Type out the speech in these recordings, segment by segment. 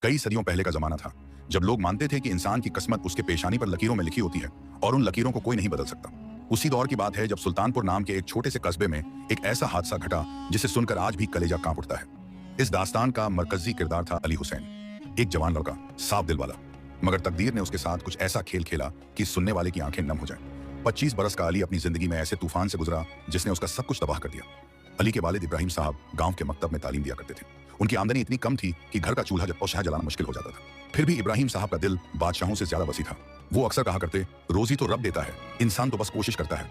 कई सदियों पहले का जमाना था जब लोग मानते थे कि इंसान की किस्मत उसके पेशानी पर लकीरों में लिखी होती है और उन लकीरों को कोई नहीं बदल सकता। उसी दौर की बात है जब सुल्तानपुर नाम के एक छोटे से कस्बे में एक ऐसा हादसा घटा जिसे सुनकर आज भी कलेजा कांप उठता है। इस दास्तान का मरकजी किरदार था अली हुसैन, एक जवान लड़का, साफ दिल वाला। मगर तकदीर ने उसके साथ कुछ ऐसा खेल खेला कि सुनने वाले की आंखें नम हो जाएं। 25 बरस का अली अपनी जिंदगी में ऐसे तूफान से गुजरा जिसने उसका सब कुछ तबाह कर दिया। अली के वालिद इब्राहिम साहब गांव के मकतब में तालीम दिया करते थे। उनकी आमदनी इतनी कम थी कि घर का चूल्हा और शहर जलाना मुश्किल हो जाता था। फिर भी इब्राहिम साहब का दिल बादशाहों से ज्यादा वसी था। वो अक्सर कहा करते, रोजी तो रब देता है, इंसान तो बस कोशिश करता है।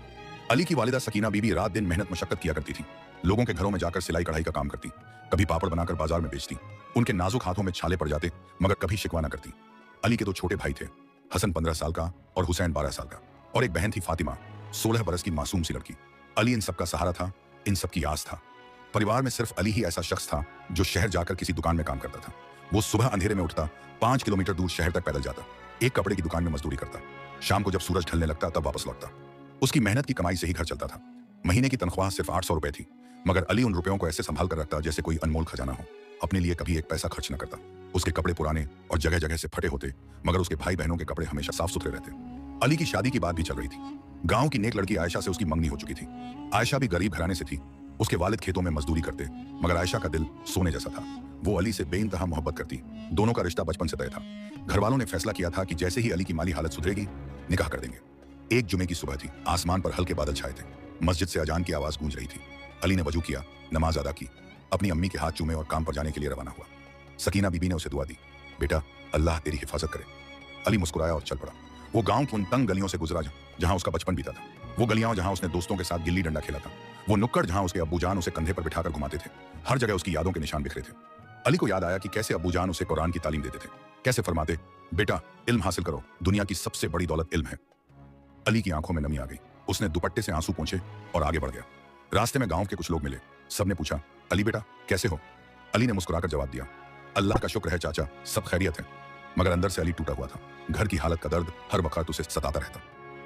अली की वालिदा सकीना बीबी रात दिन मेहनत मशक्कत किया करती थी। लोगों के घरों में जाकर सिलाई कढ़ाई का काम करती, कभी पापड़ बनाकर बाजार में बेचती। उनके नाजुक हाथों में छाले पड़ जाते मगर कभी शिकवा न करती। अली के दो छोटे भाई थे, हसन 15 साल का और हुसैन 12 साल का, और एक बहन थी फातिमा, 16 बरस की मासूम सी लड़की। अली इन सबका सहारा था, इन सबकी आस था। परिवार में सिर्फ अली ही ऐसा शख्स था जो शहर जाकर किसी दुकान में काम करता था। वो सुबह अंधेरे में उठता, 5 किलोमीटर दूर शहर तक पैदल जाता, एक कपड़े की दुकान में मजदूरी करता, शाम को जब सूरज ढलने लगता तब वापस लौटता। उसकी मेहनत की कमाई से ही घर चलता था। महीने की तनख्वाह सिर्फ 800 रुपए थी, मगर अली उन रुपयों को ऐसे संभाल कर रखता जैसे कोई अनमोल खजाना हो। अपने लिए कभी एक पैसा खर्च न करता। उसके कपड़े पुराने और जगह जगह से फटे होते, मगर उसके भाई बहनों के कपड़े हमेशा साफ सुथरे रहते। अली की शादी की बात भी चल रही थी। गांव की नेक लड़की आयशा से उसकी मंगनी हो चुकी थी। आयशा भी गरीब घराने से थी। उसके वालिद खेतों में मजदूरी करते, मगर आयशा का दिल सोने जैसा था। वो अली से बेइंतहा मोहब्बत करती। दोनों का रिश्ता बचपन से तय था। घर वालों ने फैसला किया था कि जैसे ही अली की माली हालत सुधरेगी, निकाह कर देंगे। एक जुमे की सुबह थी, आसमान पर हल्के बादल छाए थे। मस्जिद से अजान की आवाज गूंज रही थी। अली ने वजू किया, नमाज अदा की, अपनी अम्मी के हाथ चूमे और काम पर जाने के लिए रवाना हुआ। सकीना बीबी ने उसे दुआ दी, बेटा अल्लाह तेरी हिफाजत करे। अली मुस्कुराया और चल पड़ा। वो गांव की उन तंग गलियों से गुजरा जहां उसका बचपन बीता था। वो गलियां जहां उसने दोस्तों के साथ गिल्ली डंडा खेला था। वो नुक्कड़ जहां उसके अब्बूजान उसे कंधे पर बिठाकर घुमाते थे। हर जगह उसकी यादों के निशान बिखरे थे। अली को याद आया कि कैसे अब्बूजान उसे कुरान की तालीम देते थे, कैसे फरमाते, बेटा इल्म हासिल करो, दुनिया की सबसे बड़ी दौलत इल्म है। अली की आंखों में नमी आ गई। उसने दुपट्टे से आंसू पोंछे और आगे बढ़ गया। रास्ते में गांव के कुछ लोग मिले। सबने पूछा, अली बेटा कैसे हो? अली ने मुस्कुराकर जवाब दिया, अल्लाह का शुक्र है चाचा, सब खैरियत है। मगर अंदर से अली टूटा हुआ था। घर की हालत का दर्द हर वक्त उसे सताता रहता।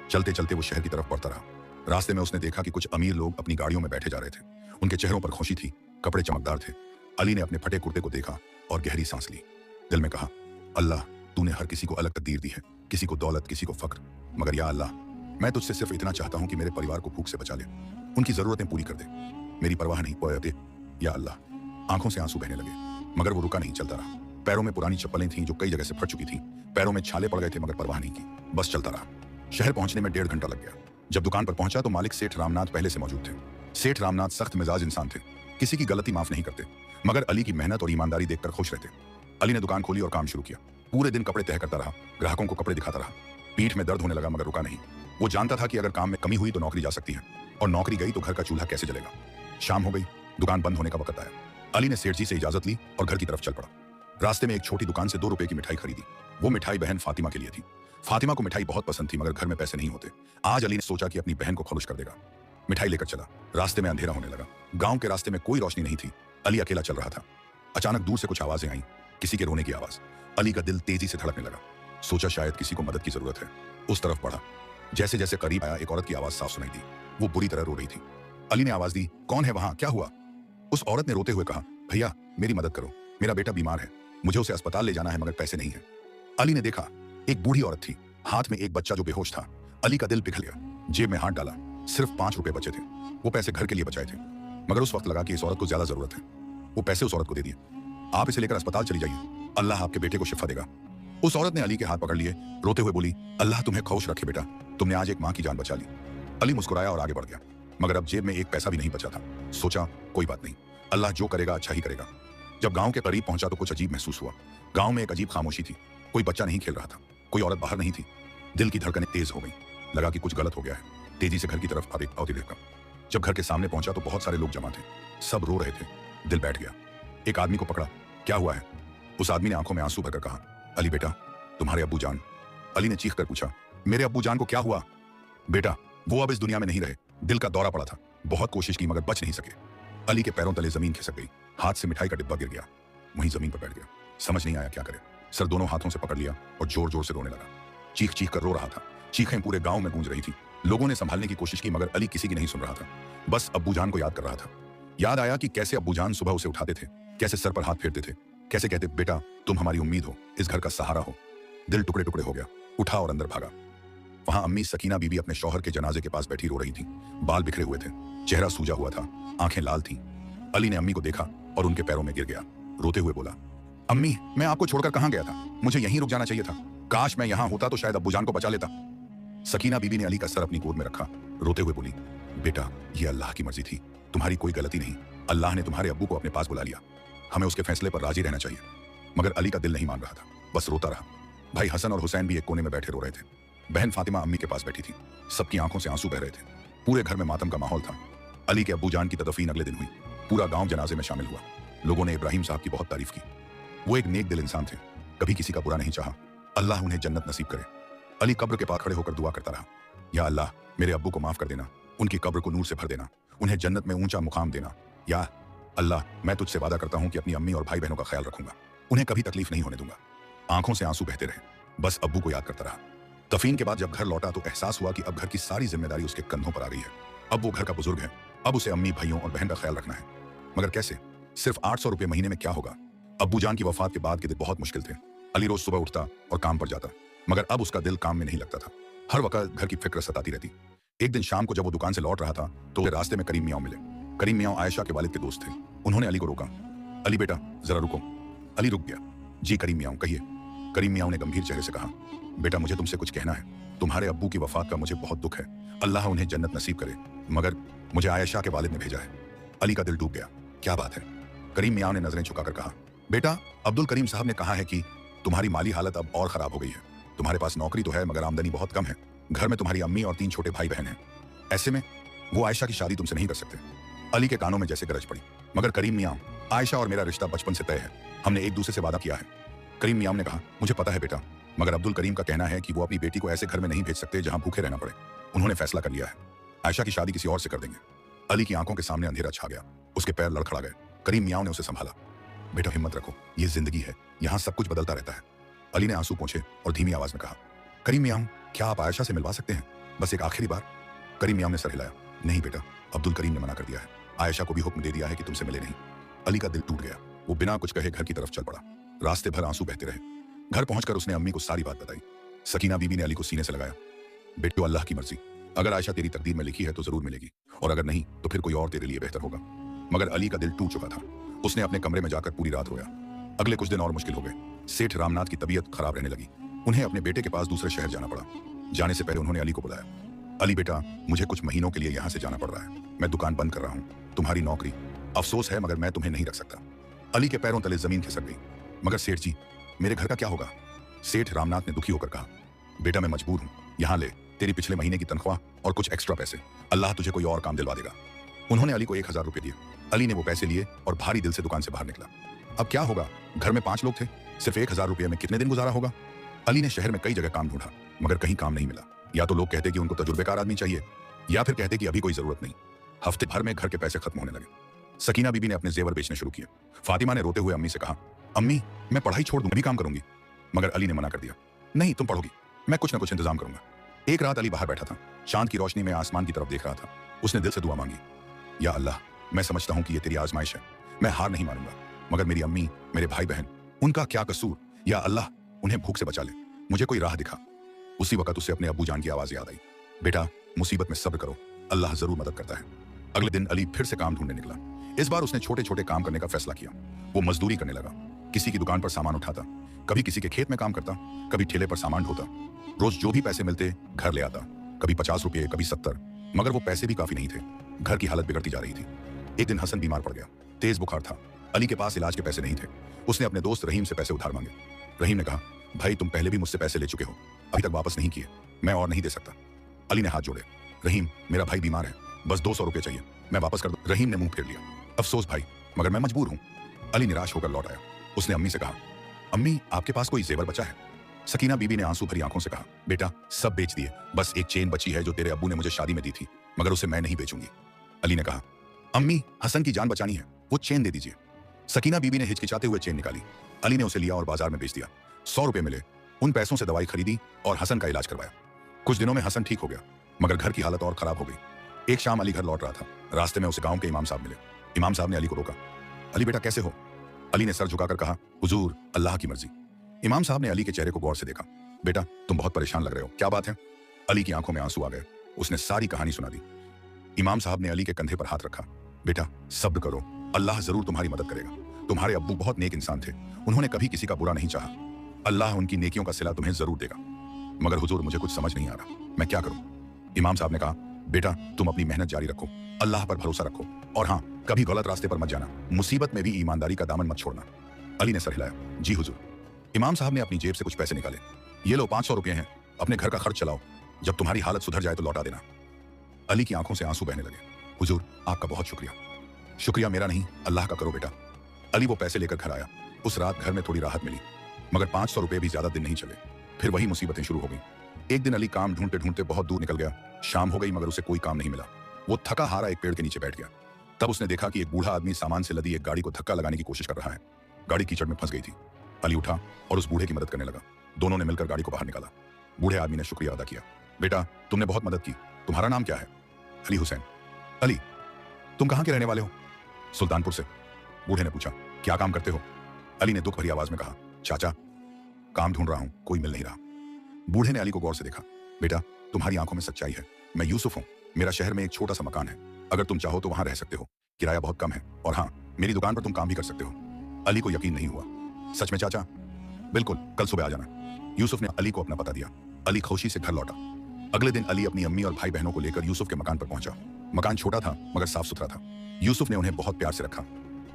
चलते चलते वो शहर की तरफ बढ़ता रहा। रास्ते में उसने देखा कि कुछ अमीर लोग अपनी गाड़ियों में बैठे जा रहे थे। उनके चेहरों पर खुशी थी, कपड़े चमकदार थे। अली ने अपने फटे कुर्ते को देखा और गहरी सांस ली। दिल में कहा, अल्लाह तूने हर किसी को अलग तकदीर दी है, किसी को दौलत, किसी को फक्र, मगर या अल्लाह मैं तुझसे सिर्फ इतना चाहता हूं कि मेरे परिवार को भूख से बचा ले, उनकी जरूरतें पूरी कर दे। मेरी परवाह नहीं पोयते या अल्लाह। आंखों से आंसू बहने लगे, मगर वो रुका नहीं, चलता रहा। पैरों में पुरानी चप्पलें थीं जो कई जगह से फट चुकी थीं। पैरों में छाले पड़ गए थे, मगर परवाह नहीं की, बस चलता रहा। शहर पहुंचने में 1.5 घंटा लग गया। जब दुकान पर पहुंचा तो मालिक सेठ रामनाथ पहले से मौजूद थे। सेठ रामनाथ सख्त मिजाज इंसान थे, किसी की गलती माफ नहीं करते, मगर अली की मेहनत और ईमानदारी देखकर खुश रहते। अली ने दुकान खोली और काम शुरू किया। पूरे दिन कपड़े तय करता रहा, ग्राहकों को कपड़े दिखाता रहा। पीठ में दर्द होने लगा, मगर रुका नहीं। वो जानता था कि अगर काम में कमी हुई तो नौकरी जा सकती है, और नौकरी गई तो घर का चूल्हा कैसे जलेगा। शाम हो गई, दुकान बंद होने का वक्त आया। अली ने सेठ जी से इजाजत ली और घर की तरफ चल पड़ा। रास्ते में एक छोटी दुकान से 2 रुपए की मिठाई खरीदी। वो मिठाई बहन फातिमा के लिए थी। फातिमा को मिठाई बहुत पसंद थी, मगर घर में पैसे नहीं होते। आज अली ने सोचा कि अपनी बहन को खुश कर देगा। मिठाई लेकर चला। रास्ते में अंधेरा होने लगा। गांव के रास्ते में कोई रोशनी नहीं थी। अली अकेला चल रहा था। अचानक दूर से कुछ आवाजें आईं, किसी के रोने की आवाज। अली का दिल तेजी से धड़कने लगा। सोचा शायद किसी को मदद की जरूरत है। उस तरफ बढ़ा। जैसे जैसे करीब आया, एक औरत की आवाज साफ सुनाई दी। वो बुरी तरह रो रही थी। अली ने आवाज दी, कौन है वहां, क्या हुआ? उस औरत ने रोते हुए कहा, भैया मेरी मदद करो, मेरा बेटा बीमार है, मुझे उसे अस्पताल ले जाना है, मगर पैसे नहीं है। अली ने देखा, एक बूढ़ी औरत थी, हाथ में एक बच्चा जो बेहोश था। अली का दिल पिघल गया। जेब में हाथ डाला, सिर्फ 5 रुपए बचे थे। वो पैसे घर के लिए बचाए थे, मगर उस वक्त लगा कि इस औरत को ज्यादा जरूरत है। वो पैसे उस औरत को दे दिए। आप इसे लेकर अस्पताल चली जाइए, अल्लाह आपके बेटे को शिफा देगा। उस औरत ने अली के हाथ पकड़ लिए, रोते हुए बोली, अल्लाह तुम्हें खुश रखे बेटा, तुमने आज एक माँ की जान बचा ली। अली मुस्कुराया और आगे बढ़ गया, मगर अब जेब में एक पैसा भी नहीं बचा था। सोचा कोई बात नहीं, अल्लाह जो करेगा अच्छा ही करेगा। जब गांव के करीब पहुंचा तो कुछ अजीब महसूस हुआ। गांव में एक अजीब खामोशी थी। कोई बच्चा नहीं खेल रहा था, कोई औरत बाहर नहीं थी। दिल की धड़कनें तेज हो गई। लगा कि कुछ गलत हो गया है। तेजी से घर की तरफ आवती देखा। जब घर के सामने पहुंचा तो बहुत सारे लोग जमा थे, सब रो रहे थे। दिल बैठ गया। एक आदमी को पकड़ा, क्या हुआ है? उस आदमी ने आंखों में आंसू भरकर कहा, अली बेटा तुम्हारे अब्बू जान। अली ने चीख कर पूछा, मेरे अब्बू जान को क्या हुआ? बेटा वो अब इस दुनिया में नहीं रहे, दिल का दौरा पड़ा था, बहुत कोशिश की मगर बच नहीं सके। अली के पैरों तले जमीन खिसक गई। हाथ से मिठाई का डिब्बा गिर गया, वहीं जमीन पर बैठ गया। समझ नहीं आया क्या करे। सर दोनों हाथों से पकड़ लिया और जोर जोर से रोने लगा। चीख चीख कर रो रहा था। चीखें पूरे गांव में गूंज रही थी। लोगों ने संभालने की कोशिश की, मगर अली किसी की नहीं सुन रहा था। बस अब्बू जान को याद कर रहा था। याद आया कि कैसे अब्बू जान सुबह उसे उठाते थे, कैसे सर पर हाथ फेरते थे, कैसे कहते, बेटा तुम हमारी उम्मीद हो, इस घर का सहारा हो। दिल टुकड़े टुकड़े हो गया, उठा और अंदर भागा। वहां अम्मी सकीना बीबी अपने शौहर के जनाजे के पास बैठी रो रही थी। बाल बिखरे हुए थे, चेहरा सूजा हुआ था, आंखें लाल थीं। अली ने अम्मी को देखा और उनके पैरों में गिर गया। रोते हुए बोला, अम्मी मैं आपको छोड़कर कहां गया था, मुझे यहीं रुक जाना चाहिए था। काश मैं यहां होता तो शायद अब्बूजान को बचा लेता। सकीना बीबी ने अली का सर अपनी गोद में रखा, रोते हुए बोली, बेटा ये अल्लाह की मर्जी थी, तुम्हारी कोई गलती नहीं। अल्लाह ने तुम्हारे अब्बू को अपने पास बुला लिया, हमें उसके फैसले पर राजी रहना चाहिए। मगर अली का दिल नहीं मान रहा था, बस रोता रहा। भाई हसन और हुसैन भी एक कोने में बैठे रो रहे थे। बहन फातिमा अम्मी के पास बैठी थी, सबकी आंखों से आंसू बह रहे थे। पूरे घर में मातम का माहौल था। अली के अब्बूजान की तदफीन अगले दिन हुई, पूरा गांव जनाजे में शामिल हुआ। लोगों ने इब्राहिम साहब की बहुत तारीफ की। वो एक नेक दिल इंसान थे, कभी किसी का बुरा नहीं चाहा। अल्लाह उन्हें जन्नत नसीब करे। अली कब्र के पास खड़े होकर दुआ करता रहा, या अल्लाह मेरे अब्बू को माफ कर देना, उनकी कब्र को नूर से भर देना, उन्हें जन्नत में ऊंचा मुकाम देना। या अल्लाह मैं तुझसे वादा करता हूं कि अपनी अम्मी और भाई बहनों का ख्याल रखूंगा, उन्हें कभी तकलीफ नहीं होने दूंगा। आंखों से आंसू बहते रहे, बस अब्बू को याद करता रहा। दफीन के बाद जब घर लौटा तो एहसास हुआ कि अब घर की सारी जिम्मेदारी उसके कंधों पर आ गई है। अब वो घर का बुजुर्ग है, अब उसे अम्मी भाइयों और बहन का ख्याल रखना है। मगर कैसे? सिर्फ 800 रुपये महीने में क्या होगा? अब्बू जान की वफात के बाद के दिन बहुत मुश्किल थे। अली रोज सुबह उठता और काम पर जाता, मगर अब उसका दिल काम में नहीं लगता था। हर वक्त घर की फिक्र सताती रहती। एक दिन शाम को जब वो दुकान से लौट रहा था तो रास्ते में करीम मियाँ मिले। करीम मियाँ आयशा के वालिद के दोस्त थे। उन्होंने अली को रोका, अली बेटा जरा रुको। अली रुक गया। जी करीम मियाँ कहिए। करीम मियाँ ने गंभीर चेहरे से कहा, बेटा मुझे तुमसे कुछ कहना है। तुम्हारे अब्बू की वफात का मुझे बहुत दुख है, अल्लाह उन्हें जन्नत नसीब करे, मगर मुझे आयशा के वालिद ने भेजा है। अली का दिल डूब गया, क्या बात है? करीम मियाँ ने नजरें झुकाकर कहा, बेटा अब्दुल करीम साहब ने कहा है कि तुम्हारी माली हालत अब और खराब हो गई है। तुम्हारे पास नौकरी तो है मगर आमदनी बहुत कम है। घर में तुम्हारी अम्मी और 3 छोटे भाई बहन हैं। ऐसे में वो आयशा की शादी तुमसे नहीं कर सकते। अली के कानों में जैसे गरज पड़ी, मगर करीम मियाँ आयशा और मेरा रिश्ता बचपन से तय है, हमने एक दूसरे से वादा किया है। करीम मियाँ ने कहा, मुझे पता है बेटा, मगर अब्दुल करीम का कहना है कि वो अपनी बेटी को ऐसे घर में नहीं भेज सकते जहां भूखे रहना पड़े। उन्होंने फैसला कर लिया है, आयशा की शादी किसी और से कर देंगे। अली की आंखों के सामने अंधेरा छा गया, उसके पैर लड़खड़ा गए। करीम मियाँ ने उसे संभाला, बेटा हिम्मत रखो, ये जिंदगी है, यहाँ सब कुछ बदलता रहता है। अली ने आंसू पोंछे और धीमी आवाज में कहा, करीम मियाँ क्या आप आयशा से मिलवा सकते हैं, बस एक आखिरी बार? करीम मियाँ ने सर हिलाया, नहीं बेटा, अब्दुल करीम ने मना कर दिया है, आयशा को भी हुक्म दे दिया है कि तुमसे मिले नहीं। अली का दिल टूट गया, वो बिना कुछ कहे घर की तरफ चल पड़ा। रास्ते भर आंसू बहते रहे। घर पहुंचकर उसने अम्मी को सारी बात बताई। सकीना बीबी ने अली को सीने से लगाया, बेटो अल्लाह की मर्जी, अगर आयशा तेरी तकदीर में लिखी है तो जरूर मिलेगी, और अगर नहीं तो फिर कोई और तेरे लिए बेहतर होगा। मगर अली का दिल टूट चुका था। उसने अपने कमरे में जाकर पूरी रात रोया। अगले कुछ दिन और मुश्किल हो गए। सेठ रामनाथ की तबीयत खराब रहने लगी। उन्हें अपने बेटे के पास दूसरे शहर जाना पड़ा। जाने से पहले उन्होंने अली को बुलाया, अली बेटा मुझे कुछ महीनों के लिए यहाँ से जाना पड़ रहा है, मैं दुकान बंद कर रहा हूँ, तुम्हारी नौकरी, अफसोस है मगर मैं तुम्हें नहीं रख सकता। अली के पैरों तले जमीन खिसक गई। मगर सेठ जी मेरे घर का क्या होगा? सेठ रामनाथ ने दुखी होकर कहा, बेटा मैं मजबूर हूँ, यहाँ ले तेरी पिछले महीने की तनख्वाह और कुछ एक्स्ट्रा पैसे, अल्लाह तुझे कोई और काम दिलवा देगा। उन्होंने अली को 1000 रुपये दिए। अली ने वो पैसे लिए और भारी दिल से दुकान से बाहर निकला। अब क्या होगा? घर में 5 लोग थे, सिर्फ 1000 रुपये में कितने दिन गुजारा होगा? अली ने शहर में कई जगह काम ढूंढा मगर कहीं काम नहीं मिला। या तो लोग कहते कि उनको तजुर्बेकार आदमी चाहिए, या फिर कहते कि अभी कोई जरूरत नहीं। हफ्ते भर में घर के पैसे खत्म होने लगे। सकीना बीबी ने अपने जेवर बेचने शुरू किए। फातिमा ने रोते हुए अम्मी से कहा, अम्मी मैं पढ़ाई छोड़ दूं, मैं भी काम करूंगी। मगर अली ने मना कर दिया, नहीं तुम पढ़ोगी, मैं कुछ ना कुछ इंतजाम करूंगा। एक रात अली बाहर बैठा था, चांद की रोशनी में आसमान की तरफ देख रहा था। उसने दिल से दुआ मांगी, या अल्लाह मैं समझता हूं कि ये तेरी आजमाइश है, मैं हार नहीं मानूंगा, मगर मेरी अम्मी मेरे भाई बहन उनका क्या कसूर, या अल्लाह उन्हें भूख से बचा ले, मुझे कोई राह दिखा। उसी वक्त उसे अपने अब्बू जान की आवाज याद आई, बेटा मुसीबत में सब्र करो, अल्लाह जरूर मदद करता है। अगले दिन अली फिर से काम ढूंढने निकला। इस बार उसने छोटे छोटे काम करने का फैसला किया। वो मजदूरी करने लगा, किसी की दुकान पर सामान उठाता, कभी किसी के खेत में काम करता, कभी ठेले पर सामान ढोता। रोज जो भी पैसे मिलते घर ले आता, कभी 50 रुपये, कभी 70, मगर वो पैसे भी काफी नहीं थे। घर की हालत बिगड़ती जा रही थी। एक दिन हसन बीमार पड़ गया, तेज बुखार था। अली के पास इलाज के पैसे नहीं थे। उसने अपने दोस्त रहीम से पैसे उधार मांगे। रहीम ने कहा, भाई तुम पहले भी मुझसे पैसे ले चुके हो, अभी तक वापस नहीं किए, मैं और नहीं दे सकता। अली ने हाथ जोड़े, रहीम मेरा भाई बीमार है, बस 200 रुपये चाहिए, मैं वापस कर दूं। रहीम ने मुंह फेर लिया, अफसोस भाई, मगर मैं मजबूर हूं। अली निराश होकर लौट आया। उसने अम्मी से कहा, अम्मी आपके पास कोई जेवर बचा है? सकीना बीबी ने आंसू भरी आंखों से कहा, बेटा सब बेच दिए, बस एक चेन बची है जो तेरे अब्बू ने मुझे शादी में दी थी, मगर उसे मैं नहीं बेचूंगी। अली ने कहा, अम्मी हसन की जान बचानी है, वो चेन दे दीजिए। सकीना बीबी ने हिचकिचाते हुए चेन निकाली। अली ने उसे लिया और बाजार में बेच दिया। 100 रुपये मिले। उन पैसों से दवाई खरीदी और हसन का इलाज करवाया। कुछ दिनों में हसन ठीक हो गया, मगर घर की हालत और खराब हो गई। एक शाम अली घर लौट रहा था। रास्ते में उसे गांव के इमाम साहब मिले। इमाम साहब ने अली को रोका, अली बेटा कैसे हो? अली ने सर झुकाकर कहा, हुजूर अल्लाह की मर्जी। इमाम साहब ने अली के चेहरे को गौर से देखा। बेटा तुम बहुत परेशान लग रहे हो, क्या बात है? अली की आंखों में आंसू आ गए। उसने सारी कहानी सुना दी। इमाम साहब ने अली के कंधे पर हाथ रखा। बेटा सब्र करो, अल्लाह जरूर तुम्हारी मदद करेगा। तुम्हारे अब्बू बहुत नेक इंसान थे, उन्होंने कभी किसी का बुरा नहीं चाहा। अल्लाह उनकी नेकियों का सिला तुम्हें जरूर देगा। मगर हुजूर मुझे कुछ समझ नहीं आ रहा, मैं क्या करूं? इमाम साहब ने कहा, बेटा तुम अपनी मेहनत जारी रखो, अल्लाह पर भरोसा रखो, और हाँ कभी गलत रास्ते पर मत जाना, मुसीबत में भी ईमानदारी का दामन मत छोड़ना। अली ने सर हिलाया। जी हुजूर। इमाम साहब ने अपनी जेब से कुछ पैसे निकाले। ये लो 500 रुपये हैं, अपने घर का खर्च चलाओ, जब तुम्हारी हालत सुधर जाए तो लौटा देना। अली की आंखों से आंसू बहने लगे। हुजूर आपका बहुत शुक्रिया। शुक्रिया मेरा नहीं, अल्लाह का करो बेटा। अली वो पैसे लेकर घर आया। उस रात घर में थोड़ी राहत मिली, मगर 500 रुपये भी ज्यादा दिन नहीं चले, फिर वही मुसीबतें शुरू हो गई। एक दिन अली काम ढूंढते ढूंढते बहुत दूर निकल गया। शाम हो गई मगर उसे कोई काम नहीं मिला। वो थका हारा एक पेड़ के नीचे बैठ गया। तब उसने देखा कि एक बूढ़ा आदमी सामान से लदी एक गाड़ी को धक्का लगाने की कोशिश कर रहा है। गाड़ी कीचड़ में फंस गई थी। अली उठा और उस बूढ़े की मदद करने लगा। दोनों ने मिलकर गाड़ी को बाहर निकाला। बूढ़े आदमी ने शुक्रिया अदा किया। बेटा तुमने बहुत मदद की, तुम्हारा नाम क्या है? अली हुसैन। अली तुम कहाँ के रहने वाले हो? सुल्तानपुर से। बूढ़े ने पूछा, क्या काम करते हो? अली ने दुख भरी आवाज में कहा, चाचा काम ढूंढ रहा हूं, कोई मिल नहीं रहा। बूढ़े ने अली को गौर से देखा। बेटा तुम्हारी आंखों में सच्चाई है, मैं यूसुफ हूं, मेरा शहर में एक छोटा सा मकान है, अगर तुम चाहो तो वहां रह सकते हो, किराया बहुत कम है, और हाँ मेरी दुकान पर तुम काम भी कर सकते हो। अली को यकीन नहीं हुआ। सच में चाचा? बिल्कुल, कल सुबह आ जाना। यूसुफ ने अली को अपना पता दिया। अली खुशी से घर लौटा। अगले दिन अली अपनी अम्मी और भाई बहनों को लेकर यूसुफ के मकान पर पहुंचा। मकान छोटा था मगर साफ सुथरा था। यूसुफ ने उन्हें बहुत प्यार से रखा।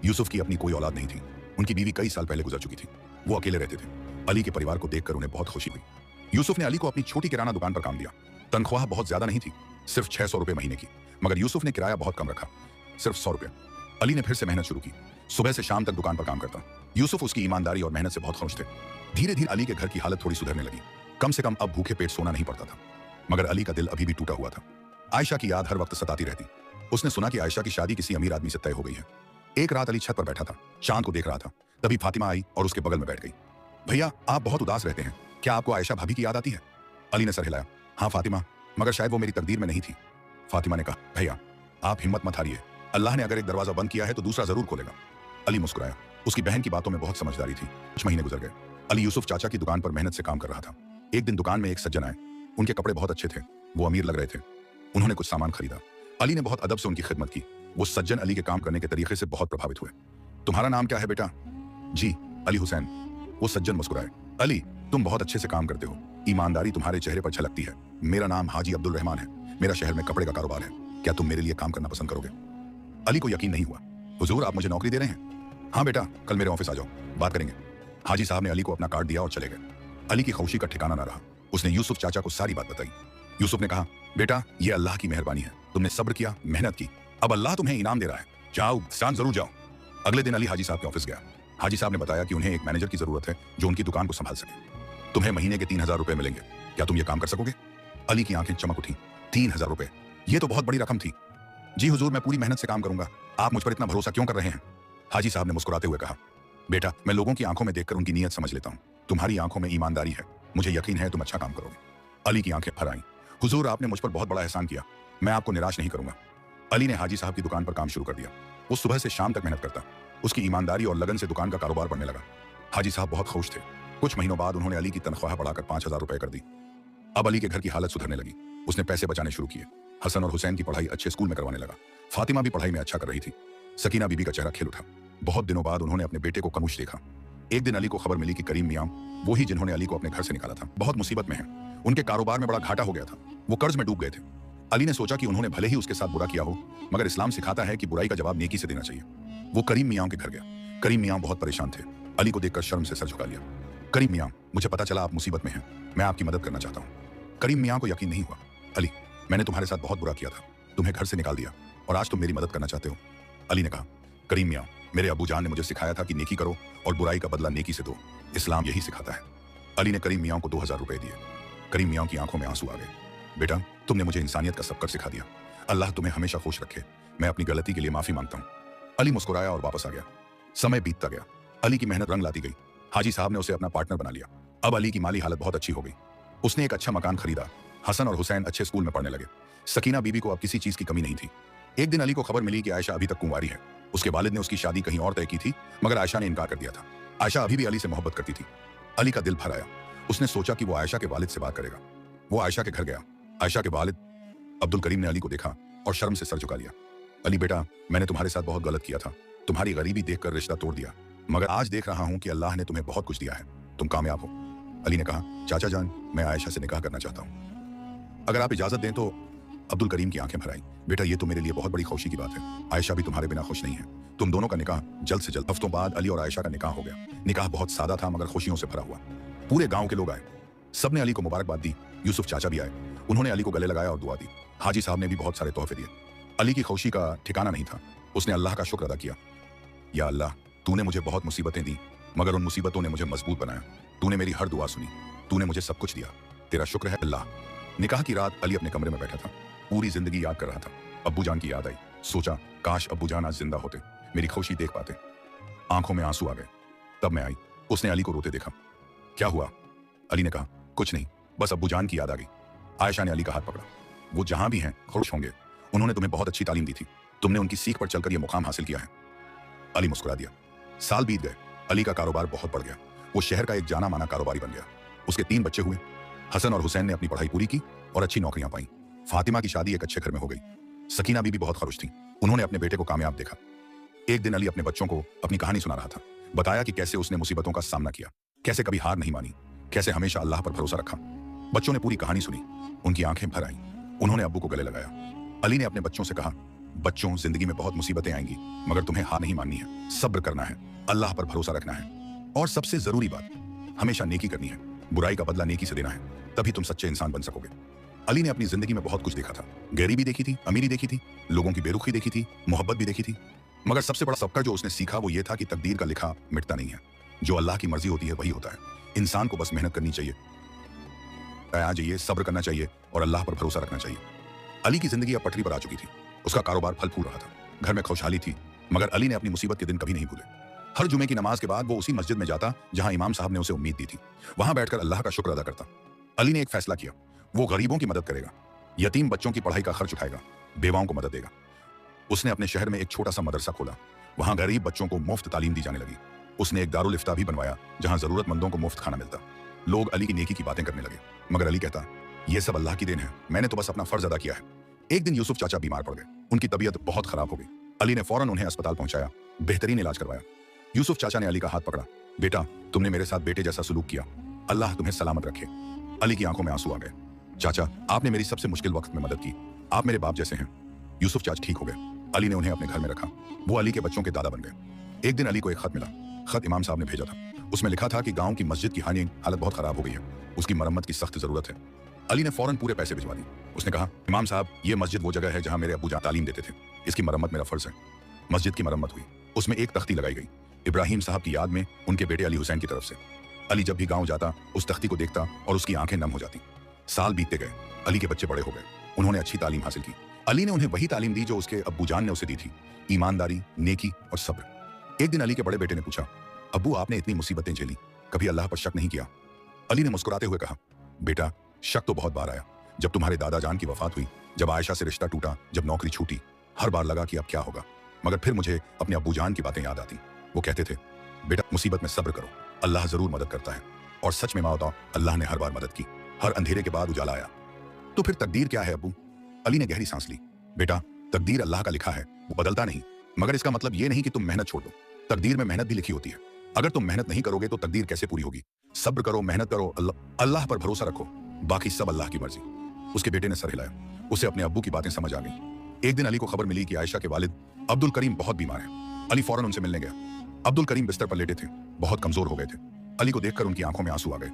यूसुफ की अपनी कोई औलाद नहीं थी, उनकी बीवी कई साल पहले गुजर चुकी थी। वो अकेले रहते थे। अली के परिवार को देखकर उन्हें बहुत खुशी हुई। यूसुफ ने अली को अपनी छोटी किराना दुकान पर काम दिया। तनख्वाह बहुत ज्यादा नहीं थी, सिर्फ 600 रुपए महीने की, मगर यूसुफ ने किराया बहुत कम रखा, सिर्फ 100 रुपए। अली ने फिर से मेहनत शुरू की। सुबह से शाम तक दुकान पर काम करता। यूसुफ उसकी ईमानदारी और मेहनत से बहुत खुश थे। धीरे धीरे अली के घर की हालत थोड़ी सुधरने लगी। कम से कम अब भूखे पेट सोना नहीं पड़ता था, मगर अली का दिल अभी भी टूटा हुआ था। आयशा की याद हर वक्त सताती रहती। उसने सुना कि आयशा की शादी किसी अमीर आदमी से तय हो गई है। एक रात अली छत पर बैठा था, चांद को देख रहा था। तभी फातिमा आई और उसके बगल में बैठ गई। भैया आप बहुत उदास रहते हैं, क्या आपको आयशा भाभी की याद आती है? अली ने सर हिलाया। हाँ फातिमा, मगर शायद वो मेरी तकदीर में नहीं थी। फातिमा ने कहा, भैया आप हिम्मत मत हारिए, अल्लाह ने अगर एक दरवाजा बंद किया है तो दूसरा जरूर खोलेगा। अली मुस्कुराया। उसकी बहन की बातों में बहुत समझदारी थी। कुछ महीने गुजर गए। अली यूसुफ चाचा की दुकान पर मेहनत से काम कर रहा था। एक दिन दुकान में एक सज्जन आए। उनके कपड़े बहुत अच्छे थे, वो अमीर लग रहे थे। उन्होंने कुछ सामान खरीदा। अली ने बहुत अदब से उनकी खिदमत की। वो सज्जन अली के काम करने के तरीके से बहुत प्रभावित हुए। तुम्हारा नाम क्या है बेटा? जी अली हुसैन। वो सज्जन मुस्कुराए। अली तुम बहुत अच्छे से काम करते हो, ईमानदारी तुम्हारे चेहरे पर झलकती है। मेरा नाम हाजी अब्दुल रहमान है, मेरा शहर में कपड़े का कारोबार है, क्या तुम मेरे लिए काम करना पसंद करोगे? अली को यकीन नहीं हुआ। हुजूर आप मुझे नौकरी दे रहे हैं? हाँ बेटा, कल मेरे ऑफिस आ जाओ, बात करेंगे। हाजी साहब ने अली को अपना कार्ड दिया और चले गए। अली की खुशी का ठिकाना न रहा। उसने यूसुफ चाचा को सारी बात बताई। यूसुफ ने कहा, बेटा ये अल्लाह की मेहरबानी है, तुमने सब्र किया, मेहनत की, अब अल्लाह तुम्हें इनाम दे रहा है, जाओ शाम जरूर जाओ। अगले दिन अली हाजी साहब के ऑफिस गया। हाजी साहब ने बताया कि उन्हें एक मैनेजर की जरूरत है जो उनकी दुकान को संभाल सके। तुम्हें महीने के 3000 रुपए मिलेंगे, क्या तुम ये काम कर सकोगे? अली की आंखें चमक उठी। 3000 रुपए, ये तो बहुत बड़ी रकम थी। जी हुजूर मैं पूरी मेहनत से काम करूंगा, आप मुझ पर इतना भरोसा क्यों कर रहे हैं? हाजी साहब ने मुस्कुराते हुए कहा, बेटा मैं लोगों की आंखों में देखकर उनकी नीयत समझ लेता हूँ, तुम्हारी आंखों में ईमानदारी है, मुझे यकीन है तुम अच्छा काम करोगे। अली की आंखें भर आईं। हुजूर आपने मुझ पर बहुत बड़ा एहसान किया, मैं आपको निराश नहीं करूंगा। अली ने हाजी साहब की दुकान पर काम शुरू कर दिया। वो सुबह से शाम तक मेहनत करता। उसकी ईमानदारी और लगन से दुकान का कारोबार बढ़ने लगा। हाजी साहब बहुत खुश थे। कुछ महीनों बाद उन्होंने अली की तनख्वाह बढ़ाकर 5000 रुपए कर दी। अब अली के घर की हालत सुधरने लगी। उसने पैसे बचाने शुरू किए। हसन और हुसैन की पढ़ाई अच्छे स्कूल में करवाने लगा। फातिमा भी पढ़ाई में अच्छा कर रही थी। सकीना बीबी का चेहरा खिल उठा। बहुत दिनों बाद उन्होंने अपने बेटे को कमुश देखा। एक दिन अली को खबर मिली कि करीम मियां, वही जिन्होंने अली को अपने घर से निकाला था, बहुत मुसीबत में हैं। उनके कारोबार में बड़ा घाटा हो गया था, वो कर्ज में डूब गए थे। अली ने सोचा कि उन्होंने भले ही उसके साथ बुरा किया हो, मगर इस्लाम सिखाता है कि बुराई का जवाब नेकी से देना चाहिए। वो करीम मियां के घर गया। करीम मियां बहुत परेशान थे। अली को देखकर शर्म से सर झुका लिया। करीम मियां, मुझे पता चला आप मुसीबत में हैं, मैं आपकी मदद करना चाहता हूँ। करीम मियां को यकीन नहीं हुआ। अली मैंने तुम्हारे साथ बहुत बुरा किया था, तुम्हें घर से निकाल दिया और आज तुम मेरी मदद करना चाहते हो। अली ने कहा, करीम मियां मेरे अबू जान ने मुझे सिखाया था कि नेकी करो और बुराई का बदला नेकी से दो, इस्लाम यही सिखाता है। अली ने करीम मियां को 2000 रुपए दिए। करीम मियां की आंखों में आंसू आ गए। बेटा तुमने मुझे इंसानियत का सबक सिखा दिया, अल्लाह तुम्हें हमेशा खुश रखे, मैं अपनी गलती के लिए माफी मांगता हूँ। अली मुस्कुराया और वापस आ गया। समय बीतता गया। अली की मेहनत रंग लाती गई। हाजी साहब ने उसे अपना पार्टनर बना लिया। अब अली की माली हालत बहुत अच्छी हो गई। उसने एक अच्छा मकान खरीदा। हसन और हुसैन अच्छे स्कूल में पढ़ने लगे। सकीना बीबी को अब किसी चीज की कमी नहीं थी। एक दिन अली को खबर मिली कि आयशा अभी तक कुंवारी है। उसके वालिद ने उसकी शादी कहीं और तय की थी, मगर आयशा ने इनकार कर दिया था। आयशा अभी भी अली से मोहब्बत करती थी। अली का दिल भर आया। उसने सोचा कि वो आयशा के वालिद से बात करेगा। वो आयशा के घर गया। आयशा के वालिद अब्दुल करीम ने अली को देखा और शर्म से सर झुका लिया। अली बेटा, मैंने तुम्हारे साथ बहुत गलत किया था। तुम्हारी गरीबी देखकर रिश्ता तोड़ दिया, मगर आज देख रहा हूं कि अल्लाह ने तुम्हें बहुत कुछ दिया है। तुम कामयाब हो। अली ने कहा, चाचा जान, मैं आयशा से निकाह करना चाहता हूं। अगर आप इजाजत दें तो। अब्दुल करीम की आंखें भर आई। बेटा, ये तो मेरे लिए बहुत बड़ी खुशी की बात है। आयशा भी तुम्हारे बिना खुश नहीं है। तुम दोनों का निकाह जल्द से जल्द। हफ्तों बाद अली और आयशा का निकाह हो गया। निकाह बहुत सादा था मगर खुशियों से भरा हुआ। पूरे गांव के लोग आए। सबने अली को मुबारकबाद दी। यूसुफ चाचा भी आए। उन्होंने अली को गले लगाया और दुआ दी। हाजी साहब ने भी बहुत सारे तोहफे दिए। अली की खुशी का ठिकाना नहीं था। उसने अल्लाह का शुक्र अदा किया। या अल्लाह, तूने मुझे बहुत मुसीबतें दी, मगर उन मुसीबतों ने मुझे मजबूत बनाया। तूने मेरी हर दुआ सुनी। तूने मुझे सब कुछ दिया। तेरा शुक्र है अल्लाह। निकाह की रात अली अपने कमरे में बैठा था। पूरी जिंदगी याद कर रहा था। अब्बू जान की याद आई। सोचा, काश अब्बू जान आज जिंदा होते, मेरी खुशी देख पाते। आंखों में आंसू आ गए। तब मैं आई। उसने अली को रोते देखा। क्या हुआ? अली ने कहा, कुछ नहीं, बस अब्बू जान की याद आ गई। आयशा ने अली का हाथ पकड़ा। वो जहां भी हैं खुश होंगे। उन्होंने तुम्हें बहुत अच्छी तालीम दी थी। तुमने उनकी सीख पर चलकर यह मुकाम हासिल किया है। अली मुस्कुरा दिया। साल बीत गए। अली का कारोबार बहुत बढ़ गया। वो शहर का एक जाना माना कारोबारी बन गया। उसके 3 बच्चे हुए। हसन और हुसैन ने अपनी पढ़ाई पूरी की और अच्छी नौकरियां पाई। फातिमा की शादी एक अच्छे घर में हो गई। सकीना बीबी बहुत खुश थी। उन्होंने अपने बेटे को कामयाब देखा। एक दिन अली अपने बच्चों को अपनी कहानी सुना रहा था। बताया कि कैसे उसने मुसीबतों का सामना किया, कैसे कभी हार नहीं मानी, कैसे हमेशा अल्लाह पर भरोसा रखा। बच्चों ने पूरी कहानी सुनी। उनकी आंखें भर आईं। उन्होंने अब्बू को गले लगाया। अली ने अपने बच्चों से कहा, बच्चों, जिंदगी में बहुत मुसीबतें आएंगी, मगर तुम्हें हार नहीं माननी है। सब्र करना है, अल्लाह पर भरोसा रखना है, और सबसे जरूरी बात, हमेशा नेकी करनी है। बुराई का बदला नेकी से देना है, तभी तुम सच्चे इंसान बन सकोगे। अली ने अपनी जिंदगी में बहुत कुछ देखा था। गरीबी देखी थी, अमीरी देखी थी, लोगों की बेरुखी देखी थी, मोहब्बत भी देखी थी, मगर सबसे बड़ा सबक जो उसने सीखा वो ये था कि तकदीर का लिखा मिटता नहीं है। जो अल्लाह की मर्जी होती है वही होता है। इंसान को बस मेहनत करनी चाहिए, आ जाइए, सब्र करना चाहिए और अल्लाह पर भरोसा रखना चाहिए। अली की जिंदगी अब पटरी पर आ चुकी थी। उसका कारोबार फल फूल रहा था। घर में खुशहाली थी, मगर अली ने अपनी मुसीबत के दिन कभी नहीं भूले। हर जुमे की नमाज के बाद वो उसी मस्जिद में जाता जहां इमाम साहब ने उसे उम्मीद दी थी। वहां बैठकर अल्लाह का शुक्र अदा करता। अली ने एक फैसला किया। वो गरीबों की मदद करेगा, यतीम बच्चों की पढ़ाई का खर्च उठाएगा, बेवाओं को मदद देगा। उसने अपने शहर में एक छोटा सा मदरसा खोला। वहां गरीब बच्चों को मुफ्त तालीम दी जाने लगी। उसने एक दारुल इफ्ता भी बनवाया जहां जरूरतमंदों को मुफ्त खाना मिलता। लोग अली की नेकी की बातें करने लगे, मगर अली कहता, यह सब अल्लाह की देन है, मैंने तो बस अपना फर्ज अदा किया है। एक दिन यूसुफ चाचा बीमार पड़ गए। उनकी तबीयत बहुत खराब हो गई। अली ने फौरन उन्हें अस्पताल पहुंचाया, बेहतरीन इलाज करवाया। यूसुफ चाचा ने अली का हाथ पकड़ा। बेटा, तुमने मेरे साथ बेटे जैसा सलूक किया, अल्लाह तुम्हें सलामत रखे। अली की आंखों में आंसू आ गए। चाचा, आपने मेरी सबसे मुश्किल वक्त में मदद की। आप मेरे बाप जैसे हैं। यूसुफ चाचा ठीक हो गए। अली ने उन्हें अपने घर में रखा। वो अली के बच्चों के दादा बन गए। एक दिन अली को एक खत मिला। खत इमाम साहब ने भेजा था। उसमें लिखा था कि गांव की मस्जिद की हालत बहुत खराब हो गई है, उसकी मरम्मत की सख्त जरूरत है। अली ने फौरन पूरे पैसे भिजवा दिए। उसने कहा, इमाम साहब, ये मस्जिद वो जगह है जहां मेरे अब्बू जान तालीम देते थे। इसकी मरम्मत मेरा फर्ज है। मस्जिद की मरम्मत हुई। उसमें एक तख्ती लगाई गई, इब्राहिम साहब की याद में, उनके बेटे अली हुसैन की तरफ से। अली जब भी गांव जाता उस तख्ती को देखता और उसकी आंखें नम हो जाती। साल बीतते गए। अली के बच्चे बड़े हो गए। उन्होंने अच्छी तालीम हासिल की। अली ने उन्हें वही तालीम दी जो उसके अब्बू जान ने उसे दी थी, ईमानदारी, नेकी और सब्र। एक दिन अली के बड़े बेटे ने पूछा, अब्बू, आपने इतनी मुसीबतें झेली, कभी अल्लाह पर शक नहीं किया? अली ने मुस्कुराते हुए कहा, बेटा, शक तो बहुत बार आया। जब तुम्हारे दादा जान की वफात हुई, जब आयशा से रिश्ता टूटा, जब नौकरी छूटी, हर बार लगा कि अब क्या होगा। मगर फिर मुझे अपने अब्बू जान की बातें याद आती। वो कहते थे, बेटा, मुसीबत में सब्र करो, अल्लाह जरूर मदद करता है। और सच में माँ बताओ, अल्लाह ने हर बार मदद की। हर अंधेरे के बाद उजाला आया। तो फिर तकदीर क्या है अब्बू? अली ने गहरी सांस ली। बेटा, तकदीर अल्लाह का लिखा है, वो बदलता नहीं, मगर इसका मतलब ये नहीं कि तुम मेहनत छोड़ दो। तकदीर में मेहनत भी लिखी होती है। अगर तुम मेहनत नहीं करोगे तो तकदीर कैसे पूरी होगी? सब्र करो, मेहनत करो, अल्लाह पर भरोसा रखो, बाकी सब अल्लाह की मर्जी। उसके बेटे ने सर हिलाया। उसे अपने अब्बू की बातें समझ आ गई। एक दिन अली को खबर मिली कि आयशा के वालिद अब्दुल करीम बहुत बीमार है। अली फौरन उनसे मिलने गया। अब्दुल करीम बिस्तर पर लेटे थे, बहुत कमजोर हो गए थे। अली को देखकर उनकी आंखों में आंसू आ गए।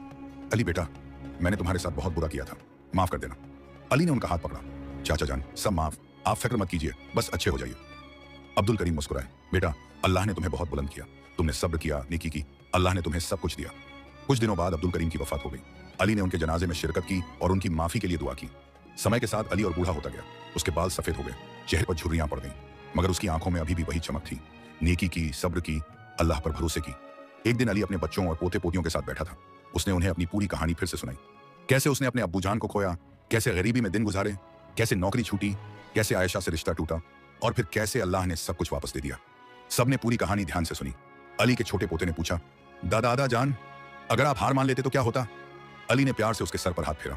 अली बेटा, मैंने तुम्हारे साथ बहुत बुरा किया था, माफ कर देना। अली ने उनका हाथ पकड़ा। चाचा जान, सब माफ, आप फिक्र मत कीजिए, बस अच्छे हो जाइए। अब्दुल करीम मुस्कुराए। बेटा, अल्लाह ने तुम्हें बहुत बुलंद किया, तुमने सब्र किया, नेकी की, अल्लाह ने तुम्हें सब कुछ दिया। कुछ दिनों बाद अब्दुल करीम की वफात हो गई। अली ने उनके जनाजे में शिरकत की और उनकी माफी के लिए दुआ की। समय के साथ अली और बूढ़ा होता गया। उसके बाल सफेद हो गए, चेहरे पर झुर्रियां पड़ गईं, मगर उसकी आंखों में अभी भी वही चमक थी, नेकी की, सब्र की, अल्लाह पर भरोसे की। एक दिन अली अपने बच्चों और पोते पोतियों के साथ बैठा था। उसने उन्हें अपनी पूरी कहानी फिर से सुनाई। कैसे उसने अपने अब्बू जान को खोया, कैसे गरीबी में दिन गुजारे, कैसे नौकरी छूटी, कैसे आयशा से रिश्ता टूटा, और फिर कैसे अल्लाह ने सब कुछ वापस दे दिया। सबने पूरी कहानी ध्यान से सुनी। अली के छोटे पोते ने पूछा, दादा जान, अगर आप हार मान लेते तो क्या होता? अली ने प्यार से उसके सर पर हाथ फेरा।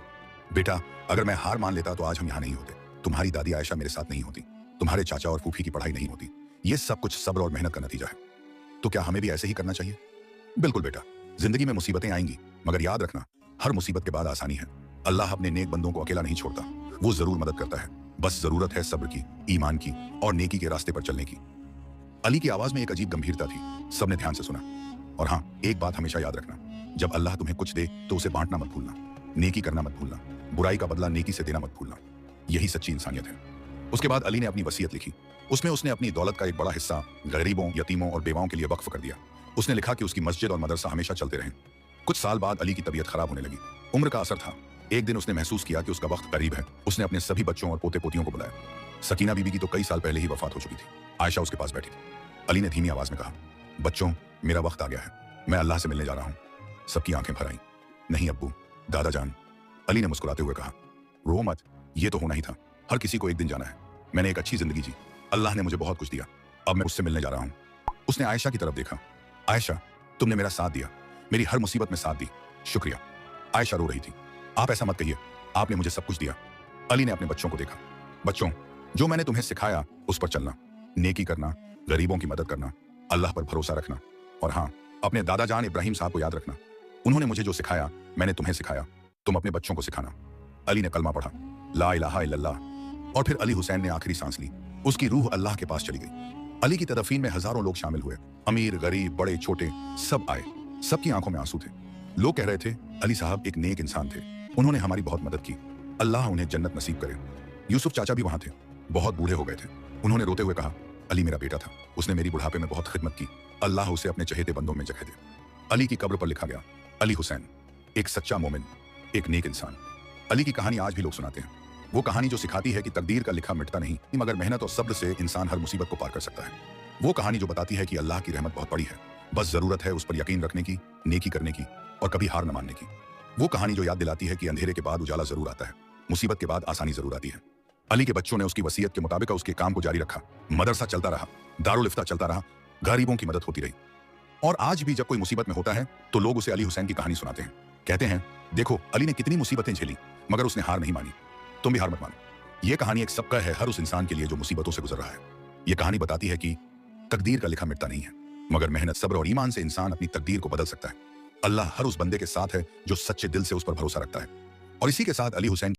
बेटा, अगर मैं हार मान लेता तो आज हम यहाँ नहीं होते, तुम्हारी दादी आयशा मेरे साथ नहीं होती, तुम्हारे चाचा और फूफी की पढ़ाई नहीं होती। ये सब कुछ सब्र और मेहनत का नतीजा है। तो क्या हमें भी ऐसे ही करना चाहिए? बिल्कुल बेटा, जिंदगी में मुसीबतें आएंगी, मगर याद रखना, हर मुसीबत के बाद आसानी है। अल्लाह अपने नेक बंदों को अकेला नहीं छोड़ता, वो जरूर मदद करता है। बस जरूरत है सब्र की, ईमान की और नेकी के रास्ते पर चलने की। अली की आवाज में एक अजीब गंभीरता थी। सबने ध्यान से सुना। और हाँ, एक बात हमेशा याद रखना, जब अल्लाह तुम्हें कुछ दे तो उसे बांटना मत भूलना, नेकी करना मत भूलना, बुराई का बदला नेकी से देना मत भूलना। यही सच्ची इंसानियत है। उसके बाद अली ने अपनी वसीयत लिखी। उसमें उसने अपनी दौलत का एक बड़ा हिस्सा गरीबों, यतीमों और बेवाओं के लिए वक्फ कर दिया। उसने लिखा कि उसकी मस्जिद और मदरसा हमेशा चलते रहें। कुछ साल बाद अली की तबीयत खराब होने लगी। उम्र का असर था। एक दिन उसने महसूस किया कि उसका वक्त करीब है। उसने अपने सभी बच्चों और पोते पोतियों को बुलाया। सकीना बीबी की तो कई साल पहले ही वफात हो चुकी थी। आयशा उसके पास बैठी थी। अली ने धीमी आवाज में कहा, बच्चों, मेरा वक्त आ गया है, मैं अल्लाह से मिलने जा रहा हूँ। सबकी आंखें भर आईं। नहीं अब्बू, दादा जान, अली ने मुस्कुराते हुए कहा, रो मत, ये तो होना ही था। हर किसी को एक दिन जाना है। मैंने एक अच्छी जिंदगी जी, अल्लाह ने मुझे बहुत कुछ दिया, अब मैं उससे मिलने जा रहा हूँ। उसने आयशा की तरफ देखा। आयशा, तुमने मेरा साथ दिया, मेरी हर मुसीबत में साथ दी, शुक्रिया। आयशा रो रही थी। आप ऐसा मत कहिए, आपने मुझे सब कुछ दिया। अली ने अपने बच्चों को देखा। बच्चों, जो मैंने तुम्हें सिखाया उस पर चलना, नेकी करना, गरीबों की मदद करना, अल्लाह पर भरोसा रखना, और हाँ, अपने दादा जान इब्राहिम साहब को याद रखना। उन्होंने मुझे जो सिखाया मैंने तुम्हें सिखाया, तुम अपने बच्चों को सिखाना। अली ने कलमा पढ़ा, ला इलाहा इल्लल्लाह, और फिर अली हुसैन ने आखिरी सांस ली। उसकी रूह अल्लाह के पास चली गई। अली की तदफीन में हजारों लोग शामिल हुए। अमीर, गरीब, बड़े छोटे, सब आए। सबकी आंखों में आंसू थे। लोग कह रहे थे, अली साहब एक नेक इंसान थे, उन्होंने हमारी बहुत मदद की, अल्लाह उन्हें जन्नत नसीब करे। यूसुफ चाचा भी वहां थे, बहुत बूढ़े हो गए थे। उन्होंने रोते हुए कहा, अली मेरा बेटा था, उसने मेरी बुढ़ापे में बहुत खिदमत की, अल्लाह उसे अपने चहेते बंदों में जगह दे। अली की कब्र पर लिखा गया, अली हुसैन, एक सच्चा मोमिन, एक नेक इंसान। अली की कहानी आज भी लोग सुनाते हैं। वो कहानी जो सिखाती है कि तकदीर का लिखा मिटता नहीं, मगर मेहनत और सब्र से इंसान हर मुसीबत को पार कर सकता है। वो कहानी जो बताती है कि अल्लाह की रहमत बहुत बड़ी है, बस जरूरत है उस पर यकीन रखने की, नेकी करने की और कभी हार न मानने की। वो कहानी जो याद दिलाती है कि अंधेरे के बाद उजाला जरूर आता है, मुसीबत के बाद आसानी जरूर आती है। अली के बच्चों ने उसकी वसीयत के मुताबिक उसके काम को जारी रखा। मदरसा चलता रहा, दारुल इफ्ता चलता रहा, गरीबों की मदद होती रही। और आज भी जब कोई मुसीबत में होता है तो लोग उसे अली हुसैन की कहानी सुनाते हैं। कहते हैं, देखो अली ने कितनी मुसीबतें झेली, मगर उसने हार नहीं मानी। तुम भी हार मत मानो। ये कहानी एक सबका है हर उस इंसान के लिए जो मुसीबतों से गुजर रहा है। ये कहानी बताती है कि तकदीर का लिखा मिटता नहीं है, मगर मेहनत, सब्र और ईमान से इंसान अपनी तकदीर को बदल सकता है। अल्लाह हर उस बंदे के साथ है जो सच्चे दिल से उस पर भरोसा रखता है। और इसी के साथ अली हुसैन